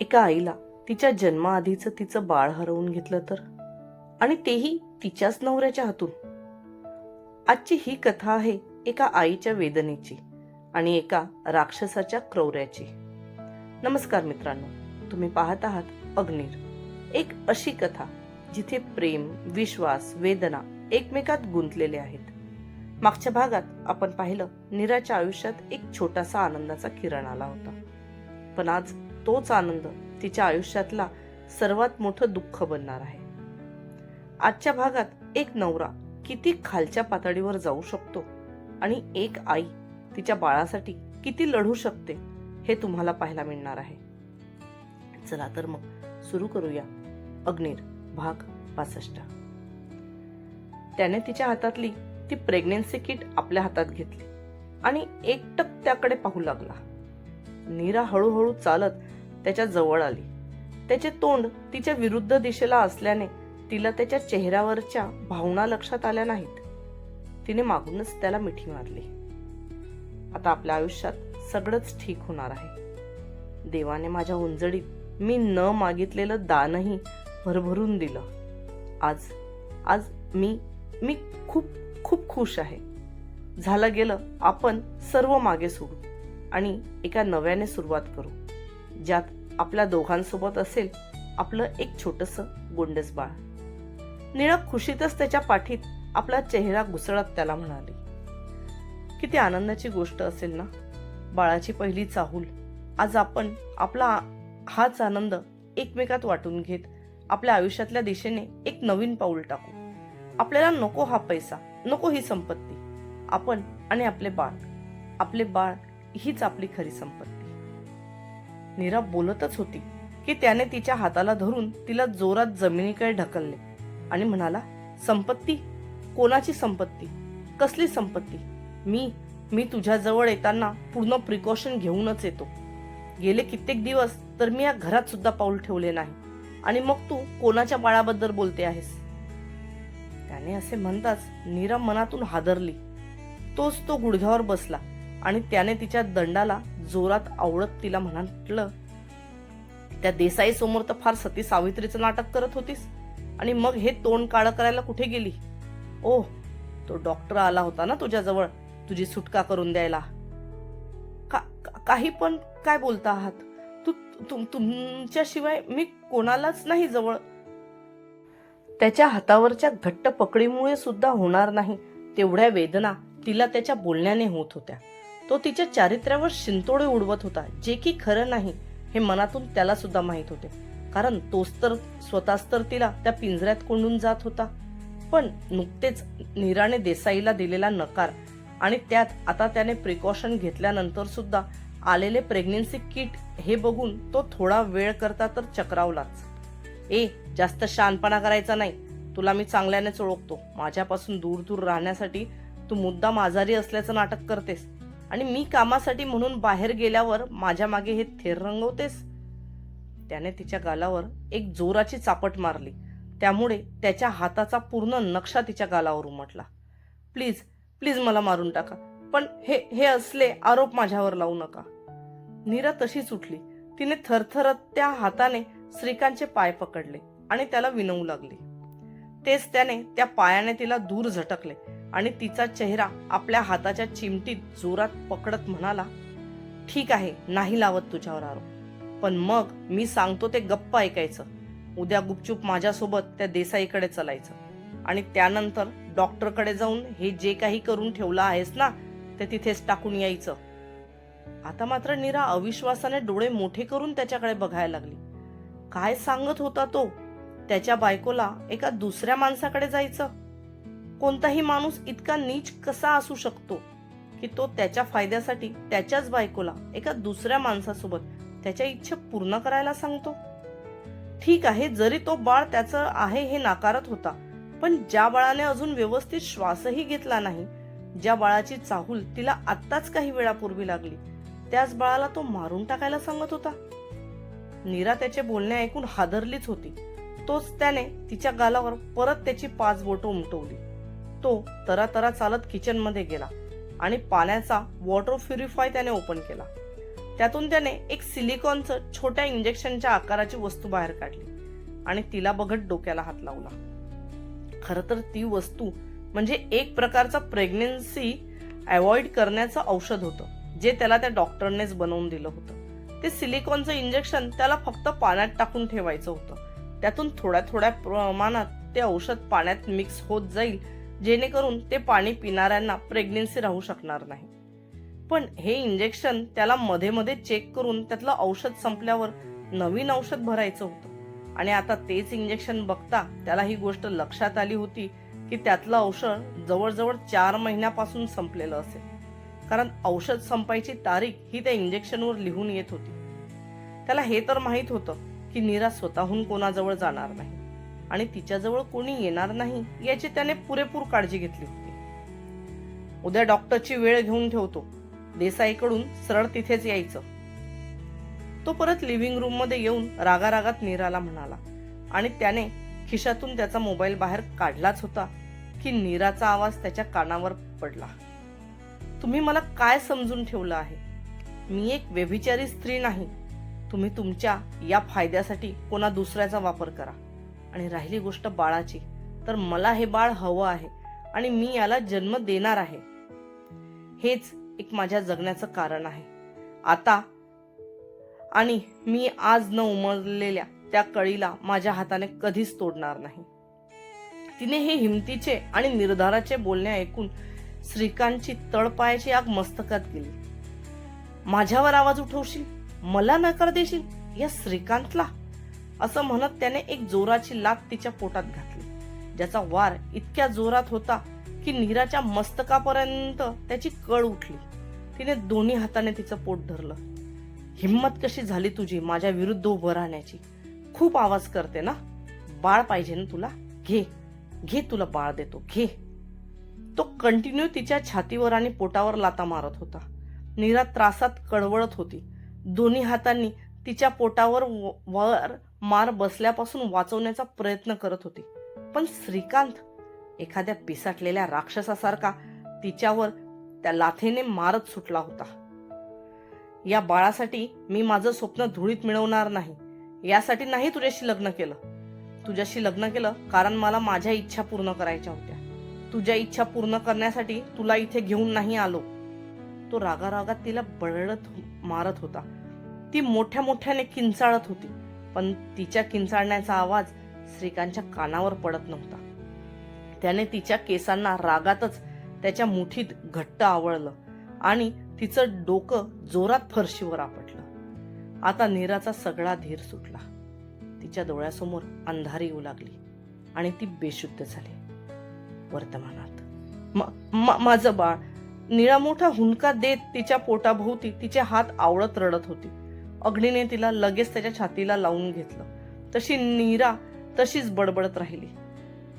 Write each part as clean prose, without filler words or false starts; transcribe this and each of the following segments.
एका आईला तिच्या जन्माआधीचं तिचं बाळ हरवून घेतलं तर, आणि तेही तिच्याच नवऱ्याच्या हातून. आजची ही कथा आहे एका आईच्या वेदनेची आणि एका राक्षसाच्या क्रौर्याची. नमस्कार मित्रांनो, तुम्ही पाहत आहात अग्नीर, एक अशी कथा जिथे प्रेम, विश्वास, वेदना एकमेकात गुंतलेले आहेत. मागच्या भागात आपण पाहिलं, नीराच्या आयुष्यात एक छोटासा आनंदाचा किरण आला होता, पण आज तोच आनंद तिच्या आयुष्यातला सर्वात मोठं दुःख बनणार आहे. आजच्या भागात एक नवरा किती खालच्या पातळीवर जाऊ शकतो आणि एक आई तिच्या बाळासाठी किती लढू शकते हे तुम्हाला पाहायला मिळणार आहे. चला तर मग सुरू करूया अग्नीर भाग 65. त्याने तिच्या हातातली ती प्रेग्नेन्सी किट आपल्या हातात घेतली आणि एकटक त्याकडे पाहू लागला. नीरा हळूहळू चालत त्याच्या जवळ आली. त्याचे तोंड तिच्या विरुद्ध दिशेला असल्याने तिला त्याच्या चेहऱ्यावरच्या भावना लक्षात आल्या नाहीत. तिने मागूनच त्याला मिठी मारली. आता आपल्या आयुष्यात सगळंच ठीक होणार आहे. देवाने माझ्या उंजडीत मी न मागितलेलं दानही भरभरून दिलं. आज आज मी मी खूप खूप खुश आहे. झालं गेलं आपण सर्व मागे सोडू आणि एका नव्याने सुरुवात करू, ज्यात आपल्या दोघांसोबत असेल आपलं एक छोटस गोंडस बाळ. नीरा खुशीतच त्याच्या पाठीत आपला चेहरा घुसळत त्याला म्हणाली, किती आनंदाची गोष्ट असेल ना, बाळाची पहिली चाहूल. आज आपण आपला हाच आनंद एकमेकात वाटून घेत आपल्या आयुष्यातल्या दिशेने एक नवीन पाऊल टाकू. आपल्याला नको हा पैसा, नको ही संपत्ती. आपण आणि आपले बाळ हीच आपली खरी संपत्ती. नीरा बोलतच होती की त्याने तिच्या हाताला धरून तिला जोरात जमिनीकडे ढकलले आणि म्हणाला, संपत्ती? कोणाची संपत्ती? कसली संपत्ती? मी तुझ्या जवळ येताना पूर्ण प्रिकॉशन घेऊनच येतो. गेले कित्येक दिवस तर मी या घरात सुद्धा पाऊल ठेवले नाही, आणि मग तू कोणाच्या बाळाबद्दल बोलते आहेस? त्याने असे म्हणताच नीरा मनातून हादरली. तोच तो गुडघ्यावर बसला आणि त्याने तिच्या दंडाला जोरात आवळत तिला म्हटलं, त्या देसाई समोर तर फार सती सावित्रीचं नाटक करत होतीस, आणि मग हे तोंड काळं करायला कुठे गेली? ओह, तो डॉक्टर आला होता ना तुझ्याजवळ तुझी सुटका करून द्यायला. काही पण काय बोलता आहात? तुमच्याशिवाय मी कोणालाच नाही जवळ. त्याच्या हातावरच्या घट्ट पकडीमुळे सुद्धा होणार नाही तेवढ्या वेदना तिला त्याच्या बोलण्याने होत होत्या. तो तिच्या चारित्र्यावर शिंतोडे उडवत होता, जे की खरं नाही हे मनातून त्याला सुद्धा माहित होते, कारण तोच तर स्वतःच तर तिला त्या पिंजऱ्यात कोंडून जात होता. पण नुकतेच नीराने देसाईला दिलेला नकार आणि त्यात आता त्याने प्रिकॉशन घेतल्यानंतर सुद्धा आलेले प्रेग्नेन्सी किट हे बघून तो थोडा वेळ करता तर चक्रावलाच. जास्त शहाणपणा करायचा नाही. तुला मी चांगल्यानेच ओळखतो. माझ्यापासून दूर दूर राहण्यासाठी तू मुद्दाम आजारी असल्याचं नाटक करतेस आणि मी कामासाठी म्हणून बाहेर गेल्यावर माझ्या मागे हे थेर रंगवतेस. त्याने तिच्या गालावर एक जोराची चापट मारली, त्यामुळे त्याच्या हाताचा पूर्ण नक्षा तिच्या गालावर उमटला. प्लीज प्लीज मला मारून टाका, पण हे असले आरोप माझ्यावर लावू नका. नीरा तशीच उठली. तिने थरथरत त्या हाताने श्रीकांतचे पाय पकडले आणि त्याला विनवू लागली. तेच त्याने त्या पायाने तिला दूर झटकले आणि तिचा चेहरा आपल्या हाताच्या चिमटीत जोरात पकडत म्हणाला, ठीक आहे, नाही लावत तुझ्यावर आरोप, पण मग मी सांगतो ते गप्प ऐकायचं. उद्या गुपचूप माझ्यासोबत त्या देसाईकडे चलायचं आणि त्यानंतर डॉक्टरकडे जाऊन हे जे काही करून ठेवलं आहेस ना ते तिथेच टाकून यायचं. आता मात्र नीरा अविश्वासाने डोळे मोठे करून त्याच्याकडे बघायला लागली. काय सांगत होता तो? त्याच्या बायकोला एका दुसऱ्या माणसाकडे जायचं? कोणताही माणूस इतका नीच कसा असू शकतो की तो त्याच्या फायद्यासाठी त्याच्याच बायकोला एका दुसऱ्या माणसासोबत त्याच्या इच्छा पूर्ण करायला सांगतो? ठीक आहे, जरी तो बाळ त्याचं आहे हे नाकारत होता, पण ज्या बाळाने अजून व्यवस्थित श्वासही घेतला नाही, ज्या बाळाची चाहूल तिला आत्ताच काही वेळापूर्वी लागली, त्याच बाळाला तो मारून टाकायला सांगत होता. नीरा त्याचे बोलणे ऐकून हादरलीच होती. तोच त्याने तिच्या गालावर परत त्याची 5 बोटं उमटवली. तो तरातरा चालत किचन मध्ये गेला आणि पाण्याचा वॉटर प्युरिफाय त्याने ओपन केला. त्यातून त्याने एक सिलिकॉनचं छोट्या इंजेक्शनच्या आकाराची वस्तू बाहेर काढली आणि तिला बघत डोक्याला हात लावला. खर तर ती वस्तू म्हणजे एक प्रकारचा प्रेग्नन्सी अवॉइड करण्याचं औषध होतं, जे त्याला त्या डॉक्टरनेच बनवून दिलं होतं. ते सिलिकॉनचं इंजेक्शन त्याला फक्त पाण्यात टाकून ठेवायचं होतं. त्यातून थोड्या थोड्या प्रमाणात ते औषध पाण्यात मिक्स होत जाईल, जेणेकरून ते पाणी पिणाऱ्यांना प्रेग्नन्सी राहू शकणार नाही. पण हे इंजेक्शन त्याला मध्ये मध्ये चेक करून त्यातलं औषध संपल्यावर नवीन औषध भरायचं होतं. आणि आता तेच इंजेक्शन बघता त्याला ही गोष्ट लक्षात आली होती की त्यातलं औषध जवळजवळ 4 महिन्यापासून संपलेलं असेल, कारण औषध संपायची तारीख ही त्या इंजेक्शनवर लिहून येत होती. त्याला हे तर माहित होतं की नीरा स्वतःहून कोणाजवळ जाणार नाही आणि तिच्याजवळ कोणी येणार नाही याची त्याने पुरेपूर काळजी घेतली होती. उद्या डॉक्टरची वेळ घेऊन ठेवतो, देसाईकडून सरळ तिथेच यायचं. तो परत लिव्हिंग रूम मध्ये येऊन रागारागात नीराला म्हणाला आणि त्याने खिशातून त्याचा मोबाईल बाहेर काढलाच होता की नीराचा आवाज त्याच्या कानावर पडला. तुम्ही मला काय समजून ठेवलं आहे? मी एक व्यभिचारी स्त्री नाही. तुम्ही तुमच्या या फायद्यासाठी कोणा दुसऱ्याचा वापर करा. आणि राहिली गोष्ट बाळाची, तर मला हे बाळ हवं आहे आणि मी याला जन्म देणार आहे. हेच एक माझ्या जगण्याचं कारण आहे आता. आणि मी आज न उमललेल्या त्या कळीला माझ्या हाताने कधीच तोडणार नाही. तिने हे हिमतीचे आणि निर्धाराचे बोलणे ऐकून श्रीकांतची तळपायाची आग मस्तकात गेली. माझ्यावर आवाज उठवशील, मला नकार देशील या श्रीकांतला, असं म्हणत त्याने एक जोराची लाथ तिच्या पोटात घातली, ज्याचा वार इतक्या जोरात होता की नीराच्या मस्तकापर्यंत त्याची कळ उठली. तिने दोन्ही हाताने तिचं पोट धरलं. हिम्मत कशी झाली तुझी माझ्या विरुद्ध उभं राहण्याची? खूप आवाज करते ना? बाळ पाहिजे ना तुला? घे घे, तुला बाळ देतो, घे. तो कंटिन्यू तिच्या छातीवर आणि पोटावर लाता मारत होता. नीरा त्रासात कळवळत होती. दोन्ही हातांनी तिच्या पोटावर वर मार बसल्यापासून वाचवण्याचा प्रयत्न करत होती. पण श्रीकांत एखाद्या पिसाटलेल्या राक्षसासारखा तिच्यावर त्या लाथेने मारत सुटला होता. या बाळासाठी मी माझं स्वप्न धुळीत मिळवणार नाही. यासाठी नाही तुझ्याशी लग्न केलं. तुझ्याशी लग्न केलं कारण मला माझ्या इच्छा पूर्ण करायच्या होत्या. तुझ्या इच्छा पूर्ण करण्यासाठी तुला इथे घेऊन नाही आलो. तो रागारागात तिला बळत मारत होता. ती मोठ्या मोठ्याने किंचाळत होती, पण तिच्या किंचाळण्याचा आवाज श्रीकांतच्या कानावर पडत नव्हता. त्याने तिच्या केसांना रागातच त्याच्या मुठीत घट्ट आवळलं आणि तिचं डोकं जोरात फरशीवर आपटलं. आता नीराचा सगळा धीर सुटला. तिच्या डोळ्यासमोर अंधारी येऊ लागली आणि ती बेशुद्ध झाली. वर्तमानात माझं बाळ. नीरा मोठा हुंदका देत तिच्या पोटाभोवती तिचे हात आवळत रडत होती. अग्नीने तिला लगेच त्याच्या छातीला लावून घेतलं. तशी नीरा तशीच बडबडत राहिली.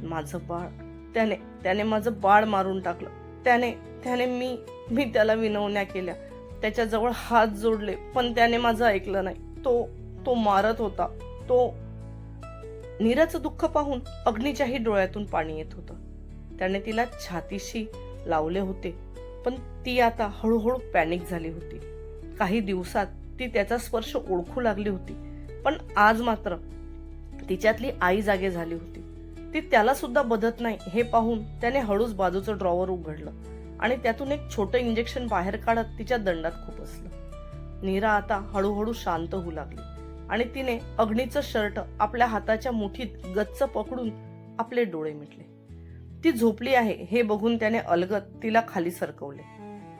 माझं बाळ, त्याने माझं बाळ मारून टाकलं. त्याने मी त्याला विनवण्या केल्या, त्याच्याजवळ हात जोडले, पण त्याने माझं ऐकलं नाही. तो मारत होता. नीराचं दुःख पाहून अग्नीच्याही डोळ्यातून पाणी येत होतं. त्याने तिला छातीशी लावले होते, पण ती आता हळूहळू पॅनिक झाली होती. काही दिवसात ती त्याचा स्पर्श ओळखू लागली होती, पण आज मात्र तिच्यातली आई जागे झाली होती. ती त्याला सुद्धा बदत नाही हे पाहून त्याने हळूच बाजूचं ड्रॉवर उघडलं आणि त्यातून एक छोटं इंजेक्शन बाहेर काढत तिच्या दंडात खुपसलं. नीरा आता हळूहळू शांत होऊ लागली आणि तिने अग्नीचं शर्ट आपल्या हाताच्या मुठीत गच्च पकडून आपले डोळे मिटले. ती झोपली आहे हे बघून त्याने अलगद तिला खाली सरकवले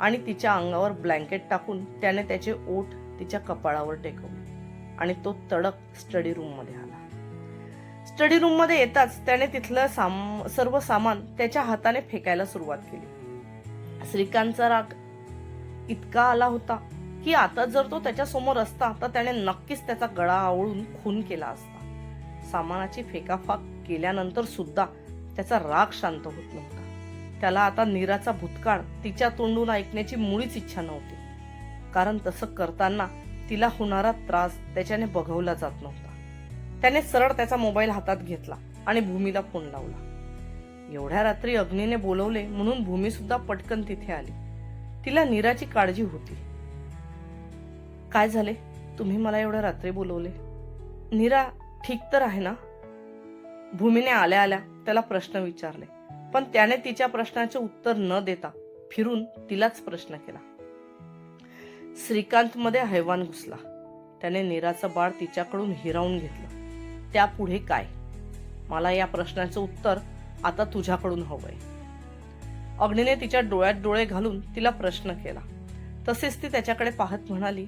आणि तिच्या अंगावर ब्लँकेट टाकून त्याने त्याचे ओठ तिच्या कपाळावर टेकवले आणि तो तडक स्टडी रूम मध्ये आला. स्टडी रूम मध्ये येताच त्याने तिथलं सर्व सामान त्याच्या हाताने फेकायला सुरुवात केली. श्रीकांतचा राग इतका आला होता की आता जर तो त्याच्या समोर असता तर त्याने नक्कीच त्याचा गळा आवळून खून केला असता. सामानाची फेकाफाक केल्यानंतर सुद्धा त्याचा राग शांत होत नव्हता. त्याला आता नीराचा भूतकाळ तिच्या तोंडून ऐकण्याची मुळीच इच्छा नव्हती, कारण तसं करताना तिला होणारा त्रास त्याच्याने बघवला जात नव्हता. त्याने सरळ त्याचा मोबाईल हातात घेतला आणि भूमीला फोन लावला. एवढ्या रात्री अग्नीने बोलवले म्हणून भूमी सुद्धा पटकन तिथे आली. तिला नीराची काळजी होती. काय झाले? तुम्ही मला एवढ्या रात्री बोलवले? नीरा ठीक तर आहे ना? भूमीने आल्या आल्या त्याला प्रश्न विचारले, पण त्याने तिच्या प्रश्नाचे उत्तर न देता फिरून तिलाच प्रश्न केला. श्रीकांत मध्ये हैवान घुसला. त्याने नीराचं बाळ तिच्याकडून हिरावून घेतलं. त्यापुढे काय? मला या प्रश्नाचं उत्तर आता तुझ्याकडून हवंय. अग्नीने तिच्या डोळ्यात डोळे घालून तिला प्रश्न केला. तसेच ती त्याच्याकडे पाहत म्हणाली,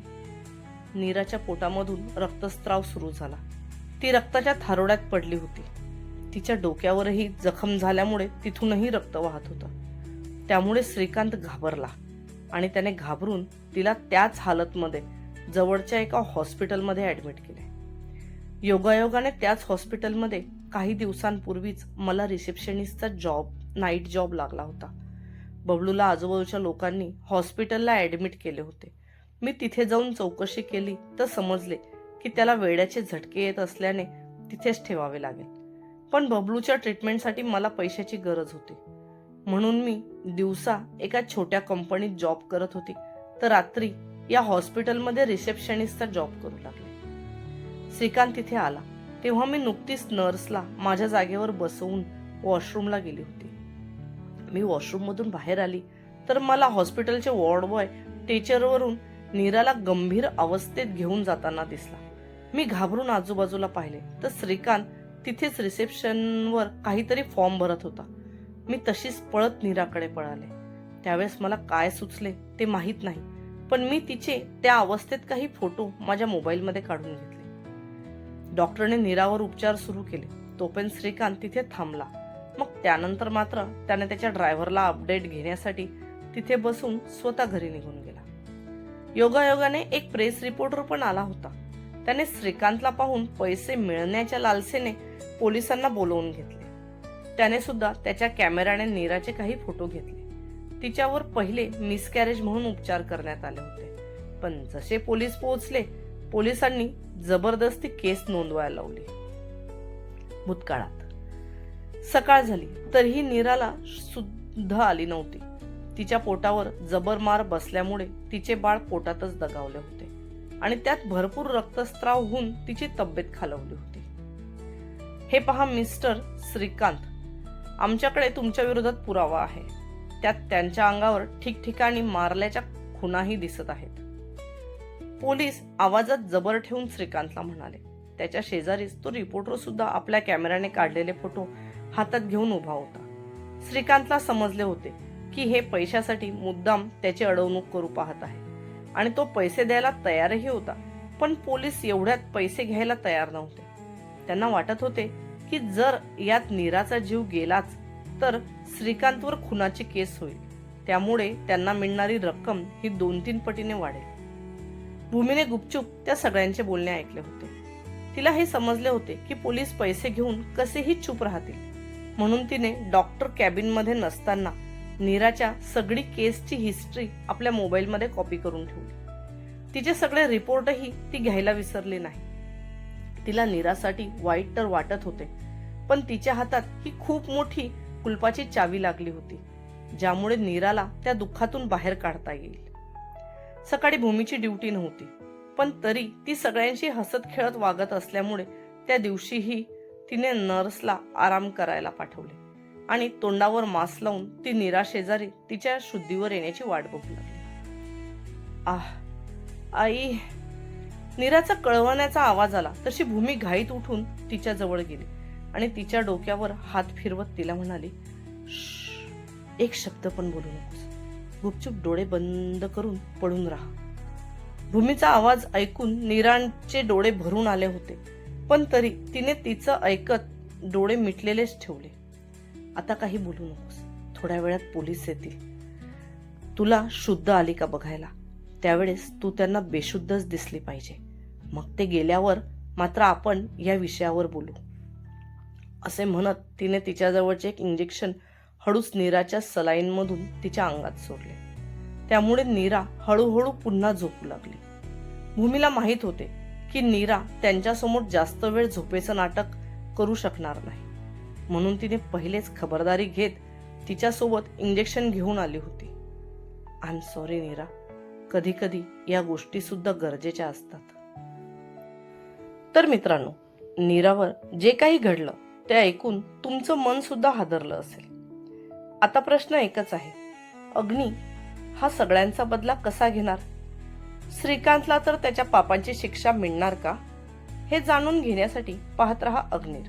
नीराच्या पोटामधून रक्तस्राव सुरू झाला. ती रक्ताच्या थारोड्यात पडली होती. तिच्या डोक्यावरही जखम झाल्यामुळे तिथूनही रक्त वाहत होतं. त्यामुळे श्रीकांत घाबरला आणि त्याने घाबरून तिला त्याच हालतमध्ये जवळच्या एका हॉस्पिटलमध्ये ऍडमिट केले. योगायोगाने त्याच हॉस्पिटलमध्ये काही दिवसांपूर्वीच मला रिसेप्शनिस्टचा नाईट जॉब लागला होता. बबलूला आजूबाजूच्या लोकांनी हॉस्पिटलला ऍडमिट केले होते. मी तिथे जाऊन चौकशी केली तर समजले की त्याला वेड्याचे झटके येत असल्याने तिथेच ठेवावे लागेल. पण बबलूच्या ट्रीटमेंटसाठी मला पैशाची गरज होती. म्हणून मी दिवसा एका छोट्या कंपनीत जॉब करत होती, तर रात्री या हॉस्पिटलमध्ये रिसेप्शनिस्टचा जॉब करू लागले. श्रीकांत तिथे आला तेव्हा मी नुकतीच नर्सला माझ्या जागेवर बसवून वॉशरूमला गेली होती. मी वॉशरूममधून बाहेर आली तर मला हॉस्पिटलचे वॉर्ड बॉय टेचरवरून नीराला गंभीर अवस्थेत घेऊन जाताना दिसला. मी घाबरून आजूबाजूला पाहिले तर श्रीकांत तिथेच रिसेप्शनवर काहीतरी फॉर्म भरत होता. मी तशीच पळत नीराकडे पळाले. त्यावेळेस मला काय सुचले ते माहीत नाही, पण मी तिचे त्या अवस्थेत काही फोटो माझ्या मोबाईलमध्ये काढून घेतले. डॉक्टरने नीरावर उपचार सुरू केले. तोपर्यंत श्रीकांत तिथे थांबला. मग त्यानंतर मात्र त्याने त्याच्या ड्रायव्हरला अपडेट घेण्यासाठी तिथे बसून स्वतः घरी निघून गेला. योगायोगाने एक प्रेस रिपोर्टर पण आला होता. त्याने श्रीकांतला पाहून पैसे मिळण्याच्या लालसेने पोलिसांना बोलवून घेतले. त्याने सुद्धा त्याच्या कॅमेऱ्याने नीराचे काही फोटो घेतले. तिच्यावर पहिले मिसकॅरेज म्हणून उपचार करण्यात आले होते, पण जसे पोलीस पोहोचले पोलिसांनी जबरदस्ती केस नोंदवायला लावली. भूतकाळात सकाळ झाली तरीही नीराला सुद्धा आली नव्हती. तिच्या पोटावर जबर मार बसल्यामुळे तिचे बाळ पोटातच दगावले होते आणि त्यात भरपूर रक्तस्राव होऊन तिची तब्येत खालावली होती. हे पहा मिस्टर श्रीकांत, आमच्याकडे तुमच्या विरोधात पुरावा आहे. त्यात त्यांच्या अंगावर ठिकठिकाणी मारल्याच्या खुणाही दिसत आहेत. पोलीस आवाजात जबर ठेवून श्रीकांतला म्हणाले. त्याच्या शेजारीच तो रिपोर्टर सुद्धा आपल्या कॅमेऱ्याने काढलेले फोटो हातात घेऊन उभा होता. श्रीकांतला समजले होते की हे पैशासाठी मुद्दाम त्याची अडवणूक करू पाहत आहे आणि तो पैसे द्यायला तयारही होता, पण पोलीस एवढ्यात पैसे घ्यायला तयार नव्हते. त्यांना वाटत होते की जर यात नीराचा जीव गेलाच तर श्रीकांतवर खुनाची केस होईल. त्यामुळे त्यांना मिळणारी रक्कम ही 2-3 पटीने वाढेल. भूमीने गुपचूप त्या सगळ्यांचे बोलणे ऐकले होते. तिला हे समजले होते की पोलीस पैसे घेऊन कसेही चूप राहतील, म्हणून तिने डॉक्टर कॅबिन मध्ये नसताना नीराच्या सगळी केसची हिस्ट्री आपल्या मोबाईलमध्ये कॉपी करून ठेवली. तिचे सगळे रिपोर्टही ती घ्यायला विसरली नाही. तिला नीरासाठी वाईट तर वाटत होते, पण तिच्या हातात ही खूप मोठी कुलपाची चावी लागली होती, ज्यामुळे नीराला त्या दुःखातून बाहेर काढता येईल. सकाळी भूमीची ड्युटी नव्हती, पण तरी ती सगळ्यांशी हसत खेळत वागत असल्यामुळे त्या दिवशीही तिने नर्सला आराम करायला पाठवले आणि तोंडावर मास्क लावून ती नीरा शेजारी तिच्या शुद्धीवर येण्याची वाट बघू लागली. आई, नीराचा कळवण्याचा आवाज आला तशी भूमी घाईत उठून तिच्या जवळ गेली आणि तिच्या डोक्यावर हात फिरवत तिला म्हणाली, एक शब्द पण बोलू नकोस. गुपचूप डोळे बंद करून पडून राहा. भूमीचा आवाज ऐकून नीराचे डोळे भरून आले होते, पण तरी तिने तिचं ऐकत डोळे मिटलेलेच ठेवले. आता काही बोलू नकोस. थोड्या वेळात पोलीस येतील. तुला शुद्ध आली का बघायला. त्यावेळेस तू त्यांना बेशुद्धच दिसली पाहिजे. मग ते गेल्यावर मात्र आपण या विषयावर बोलू. असे म्हणत तिने तिच्याजवळचे एक इंजेक्शन हळूच नीराच्या सलाईन मधून तिच्या अंगात सोडले. त्यामुळे नीरा हळूहळू पुन्हा झोपू लागली. भूमीला माहित होते की नीरा त्यांच्यासमोर जास्त वेळ झोपेचं नाटक करू शकणार नाही, म्हणून तिने पहिलेच खबरदारी घेत तिच्यासोबत इंजेक्शन घेऊन आली होती. आय एम सॉरी नीरा, कधी कधी या गोष्टी सुद्धा गरजेच्या असतात. तर मित्रांनो, नीरावर जे काही घडलं ते ऐकून तुमचं मन सुद्धा हादरलं असेल. आता प्रश्न एकच आहे, अग्नी हा सगळ्यांचा बदला कसा घेणार? श्रीकांतला तर त्याच्या पापांची शिक्षा मिळणार का? हे जाणून घेण्यासाठी पाहत रहा अग्निर.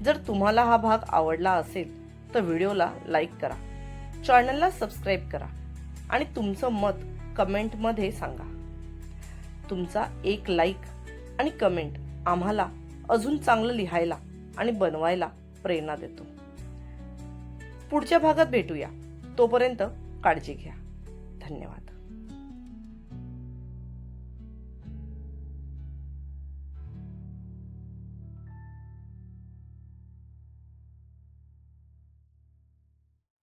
जर तुम्हाला हा भाग आवडला असेल तर व्हिडिओला लाईक करा, चॅनलला सबस्क्राईब करा आणि तुमचं मत कमेंटमध्ये सांगा. तुमचा एक लाईक आणि कमेंट आम्हाला अजून चांगलं लिहायला आणि बनवायला प्रेरणा देतो. पुढच्या भागात भेटूया. तोपर्यंत काळजी घ्या. धन्यवाद.